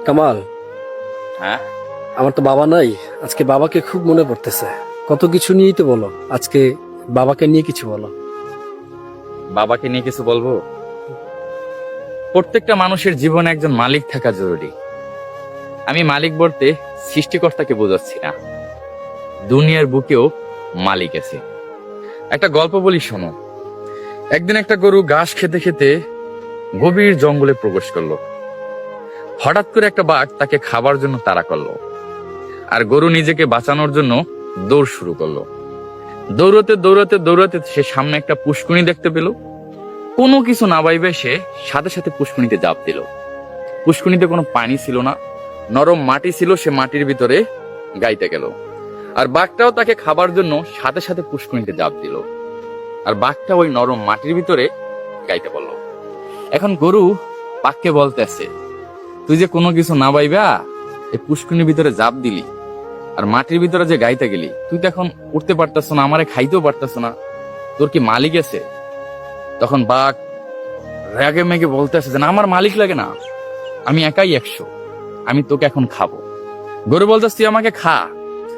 কামাল, হ্যাঁ, আমার তো বাবা নাই। আজকে বাবাকে খুব মনে পড়তেছে। কত কিছু নিয়েই তো বলো, আজকে বাবাকে নিয়ে কিছু বলো। বাবাকে নিয়ে কিছু বলবো। প্রত্যেকটা মানুষের জীবনে একজন মালিক থাকা জরুরি। আমি মালিক বলতে সৃষ্টিকর্তাকে বোঝাচ্ছি না, দুনিয়ার বুকেও মালিক আছে। একটা গল্প বলি শোনো। একদিন একটা গরু ঘাস খেতে খেতে গভীর জঙ্গলে প্রবেশ করলো। হঠাৎ করে একটা বাঘ তাকে খাবার জন্য তাড়া করলো, আর গরু নিজেকে বাঁচানোর জন্য দৌড় শুরু করলো। দৌড়াতে দৌড়াতে দৌড়াতে সে সামনে একটা পুষ্কুনি দেখতে পেল। কোনো কিছু না ভাইবে সে সাথে সাথে পুষ্কুনিতে ঝাঁপ দিল। পুষ্কুনিতে কোনো পানি ছিল না, নরম মাটি ছিল। সে মাটির ভিতরে গাইতে গেল, আর বাঘটাও তাকে খাবার জন্য সাথে সাথে পুষ্কুনিতে ঝাঁপ দিল, আর বাঘটা ওই নরম মাটির ভিতরে গাইতে বলল। এখন গরু বাঘকে বলতেছে, তুই যে কোনো কিছু না ভাইবা এই পুষ্কুনির ভিতরে ঝাঁপ দিলি, আর মাটির ভিতরে যে গাইতে গেলি, তুই তো এখন উঠতে পারতাস না, আমারে খাইতেও পারতাস না, তোর কি মালিক আছে? তখন বাঘ রেগে মেগে বলতেছে যে না, আমার মালিক লাগে না, আমি একাই 100, আমি তোকে এখন খাবো। গরু বলতেছ, তুই আমাকে খা,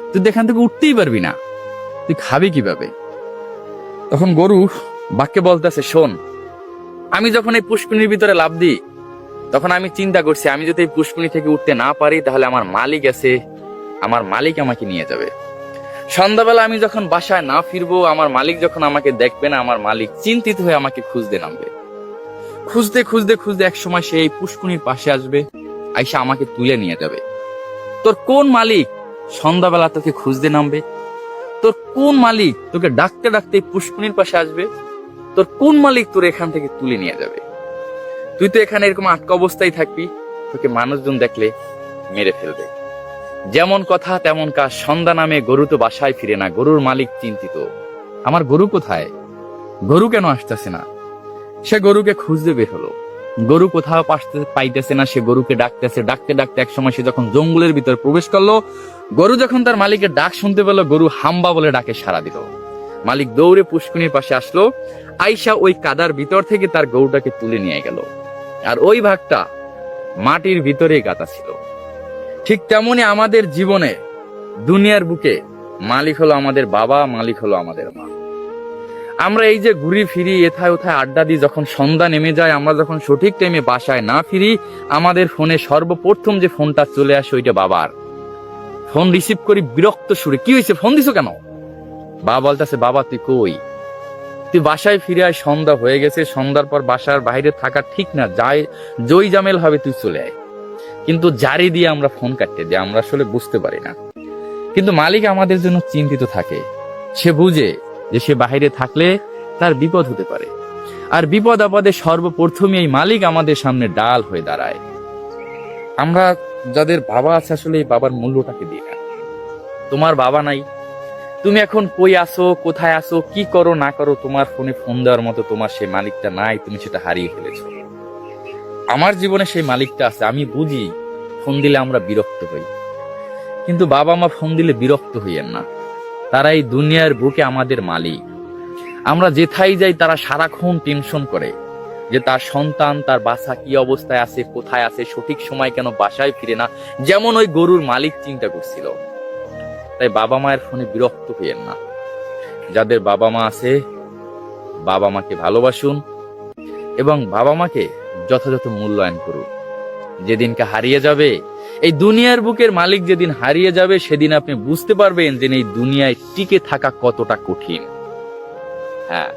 তুই এখান থেকে উঠতেই পারবি না, তুই খাবি কিভাবে? তখন গরু বাঘকে বলতেছে, শোন, আমি যখন এই পুষ্কুনির ভিতরে লাফ দিই, তখন আমি চিন্তা করছি, আমি যদি এই পুষ্কুনি থেকে উঠতে না পারি, তাহলে আমার মালিক আছে, আমার মালিক আমাকে নিয়ে যাবে। সন্ধ্যাবেলা আমি যখন বাসায় না ফিরবো, আমার মালিক যখন আমাকে দেখবে না, আমার মালিক চিন্তিত হয়ে আমাকে খুঁজতে নামবে। খুঁজতে খুঁজতে খুঁজতে এক সময় সে এই পুষ্কুনির পাশে আসবে, আইসা আমাকে তুলে নিয়ে যাবে। তোর কোন মালিক সন্ধ্যাবেলা তোকে খুঁজতে নামবে? তোর কোন মালিক তোকে ডাকতে ডাকতে এই পুষ্কুনির পাশে আসবে? তোর কোন মালিক তোর এখান থেকে তুলে নিয়ে যাবে? তুই তো এখানে এরকম আটকা অবস্থায় থাকবি, তোকে মানুষজন দেখলে মেরে ফেলবে। যেমন কথা তেমন কাজ, সন্ধ্যা নামে গরু তো বাসায় ফিরে না। গরুর মালিক চিন্তিত, আমার গরু কোথায়, গরু কেন আসতেছে না? সে গরুকে খুঁজতে বের হলো, গরু কোথাও পাইতেছে না। সে গরুকে ডাকতেছে, ডাকতে ডাকতে এক সময় সে যখন জঙ্গলের ভিতর প্রবেশ করলো, গরু যখন তার মালিকের ডাক শুনতে পেল, গরু হাম্বা বলে ডাকে সাড়া দিল। মালিক দৌড়ে পুষ্কুনির পাশে আসলো, আইসা ওই কাদার ভিতর থেকে তার গরুটাকে তুলে নিয়ে গেল, আর ওই ভাগটা মাটির ভিতরে গাঁথা ছিল। ঠিক তেমনি আমাদের জীবনে দুনিয়ার বুকে মালিক হলো আমাদের বাবা, মালিক হলো আমাদের মা। আমরা এই যে ঘুরি ফিরি, এথায় ওথায় আড্ডা দিই, যখন সন্ধ্যা নেমে যায়, আমরা যখন সঠিক টাইমে বাসায় না ফিরি, আমাদের ফোনে সর্বপ্রথম যে ফোনটা চলে আসে ওইটা বাবার। ফোন রিসিভ করি বিরক্ত সুরে, কি হয়েছে, ফোন দিছো কেন? বাবা বলতেছে, বাবা তুই কই? তুই বাসায় ফিরে আয়, সন্ধ্যা হয়ে গেছে, সন্ধ্যার পর বাসার বাইরে থাকা ঠিক না, যাই জই জামেল হবে, তুই চলে আয়। কিন্তু জারি দিয়ে আমরা ফোন কাটতে দিই, আমরা আসলে বুঝতে পারি না। কিন্তু মালিক আমাদের জন্য চিন্তিত থাকে, সে বুঝে যে সে বাহিরে থাকলে তার বিপদ হতে পারে, আর বিপদ আপদে সর্বপ্রথমে এই মালিক আমাদের সামনে ডাল হয়ে দাঁড়ায়। আমরা যাদের বাবা আছে, আসলে এই বাবার মূল্যটাকে দিই না। তোমার বাবা নাই, তুমি এখন কই আসো, কোথায় আসো, কি করো না করো, তোমার ফোনে ফোন দেওয়ার মতো তোমার সেই মালিকটা নাই, তুমি সেটা হারিয়ে ফেলেছো। আমার জীবনে সেই মালিকটা আছে, আমি বুঝি ফোন দিলে আমরা বিরক্ত হই, কিন্তু বাবা মা ফোন দিলে বিরক্ত হইয়েন না, তারা এই দুনিয়ার বুকে আমাদের মালিক। আমরা যেথায় যাই, তারা সারাক্ষণ টেনশন করে যে তার সন্তান, তার বাচ্চা কি অবস্থায় আছে, কোথায় আছে, সঠিক সময় কেন বাসায় ফিরে না, যেমন ওই গরুর মালিক চিন্তা করছিল। তাই বাবা মায়ের ফোনে বিরক্ত হইয়েন না। যাদের বাবা মা আছে, বাবা মাকে ভালোবাসুন এবং বাবা মাকে যথাযথ মূল্যায়ন করুন। যেদিনকে হারিয়ে যাবে এই দুনিয়ার বুকের মালিক, যেদিন হারিয়ে যাবে, সেদিন আপনি বুঝতে পারবেন যে এই দুনিয়ায় টিকে থাকা কতটা কঠিন। হ্যাঁ।